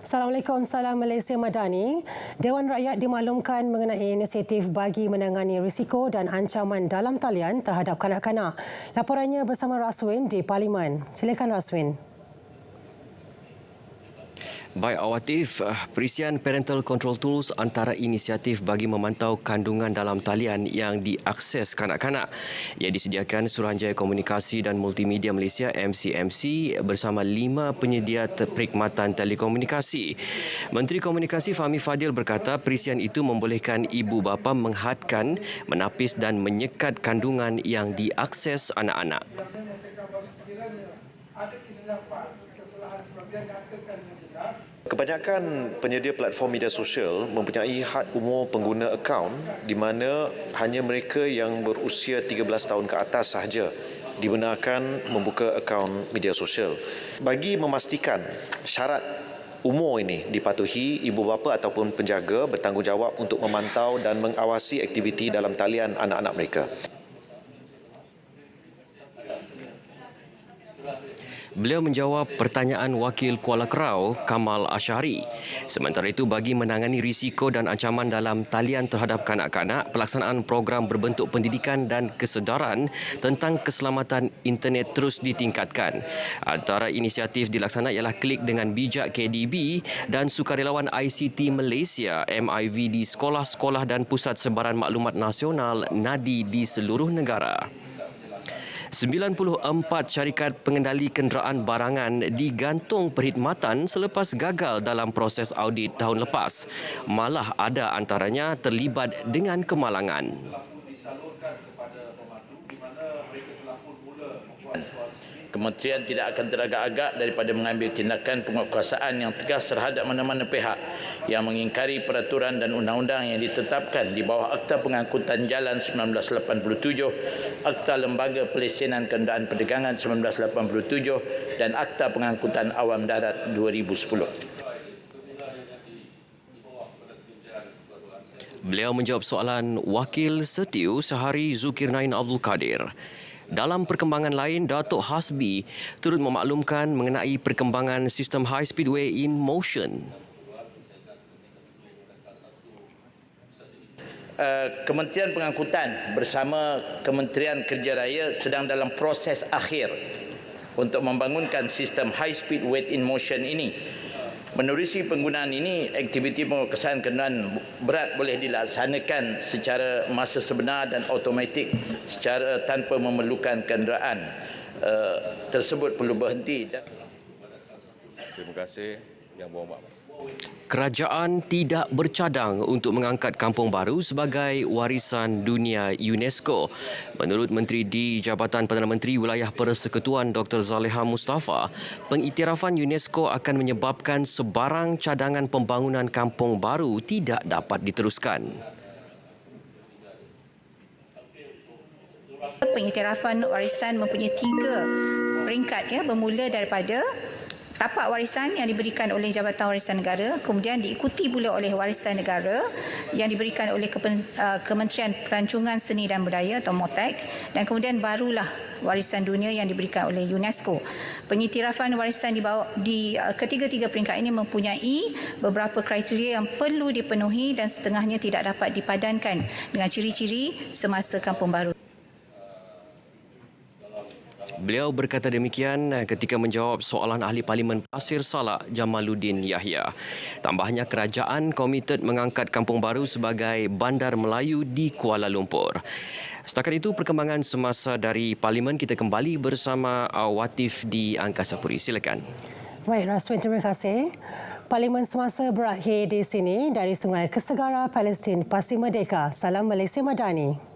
Assalamualaikum, salam Malaysia Madani. Dewan Rakyat dimaklumkan mengenai inisiatif bagi menangani risiko dan ancaman dalam talian terhadap kanak-kanak. Laporannya bersama Raswin di Parlimen. Silakan Raswin. Baik Awatif, perisian Parental Control Tools antara inisiatif bagi memantau kandungan dalam talian yang diakses kanak-kanak. Ia disediakan Suruhanjaya Komunikasi dan Multimedia Malaysia MCMC bersama 5 penyedia perkhidmatan telekomunikasi. Menteri Komunikasi Fahmi Fadil berkata perisian itu membolehkan ibu bapa menghadkan, menapis dan menyekat kandungan yang diakses anak-anak. Kebanyakan penyedia platform media sosial mempunyai had umur pengguna akaun di mana hanya mereka yang berusia 13 tahun ke atas sahaja dibenarkan membuka akaun media sosial. Bagi memastikan syarat umur ini dipatuhi, ibu bapa ataupun penjaga bertanggungjawab untuk memantau dan mengawasi aktiviti dalam talian anak-anak mereka. Beliau menjawab pertanyaan Wakil Kuala Kerau, Kamal Ashari. Sementara itu, bagi menangani risiko dan ancaman dalam talian terhadap kanak-kanak, pelaksanaan program berbentuk pendidikan dan kesedaran tentang keselamatan internet terus ditingkatkan. Antara inisiatif dilaksana ialah Klik dengan Bijak KDB dan Sukarelawan ICT Malaysia MIV di sekolah-sekolah dan Pusat Sebaran Maklumat Nasional NADI di seluruh negara. 94 syarikat pengendali kenderaan barangan digantung perkhidmatan selepas gagal dalam proses audit tahun lepas. Malah ada antaranya terlibat dengan kemalangan. Kementerian tidak akan teragak-agak daripada mengambil tindakan penguatkuasaan yang tegas terhadap mana-mana pihak yang mengingkari peraturan dan undang-undang yang ditetapkan di bawah Akta Pengangkutan Jalan 1987, Akta Lembaga Pelesenan Kenderaan Perdagangan 1987 dan Akta Pengangkutan Awam Darat 2010. Beliau menjawab soalan Wakil Setiu Sehari Zulkirnain Abdul Kadir. Dalam perkembangan lain, Datuk Hasbi turut memaklumkan mengenai perkembangan sistem High Speedway in Motion. Kementerian Pengangkutan bersama Kementerian Kerja Raya sedang dalam proses akhir untuk membangunkan sistem High Speed Wait in Motion ini. Menerusi penggunaan ini, aktiviti penguatkuasaan kenderaan berat boleh dilaksanakan secara masa sebenar dan automatik secara tanpa memerlukan kenderaan tersebut perlu berhenti. Terima kasih Yang Berhormat. Kerajaan tidak bercadang untuk mengangkat Kampung Baru sebagai warisan dunia UNESCO. Menurut Menteri di Jabatan Perdana Menteri Wilayah Persekutuan Dr. Zaleha Mustafa, pengiktirafan UNESCO akan menyebabkan sebarang cadangan pembangunan Kampung Baru tidak dapat diteruskan. Pengiktirafan warisan mempunyai 3 peringkat bermula daripada tapak warisan yang diberikan oleh Jabatan Warisan Negara, kemudian diikuti pula oleh warisan negara yang diberikan oleh Kementerian Pelancongan Seni dan Budaya atau MOTEK, dan kemudian barulah warisan dunia yang diberikan oleh UNESCO. Pengiktirafan warisan di ketiga-tiga peringkat ini mempunyai beberapa kriteria yang perlu dipenuhi dan setengahnya tidak dapat dipadankan dengan ciri-ciri semasa Kampung Baru. Beliau berkata demikian ketika menjawab soalan Ahli Parlimen Pasir Salak Jamaluddin Yahya. Tambahnya, kerajaan komited mengangkat Kampung Baru sebagai bandar Melayu di Kuala Lumpur. Setakat itu, perkembangan semasa dari Parlimen. Kita kembali bersama Watif di Angkasa Puri. Silakan. Baik, Raswin, terima kasih. Parlimen semasa berakhir di sini dari Sungai Kesegara, Palestin, Pasti Merdeka. Salam Malaysia Madani.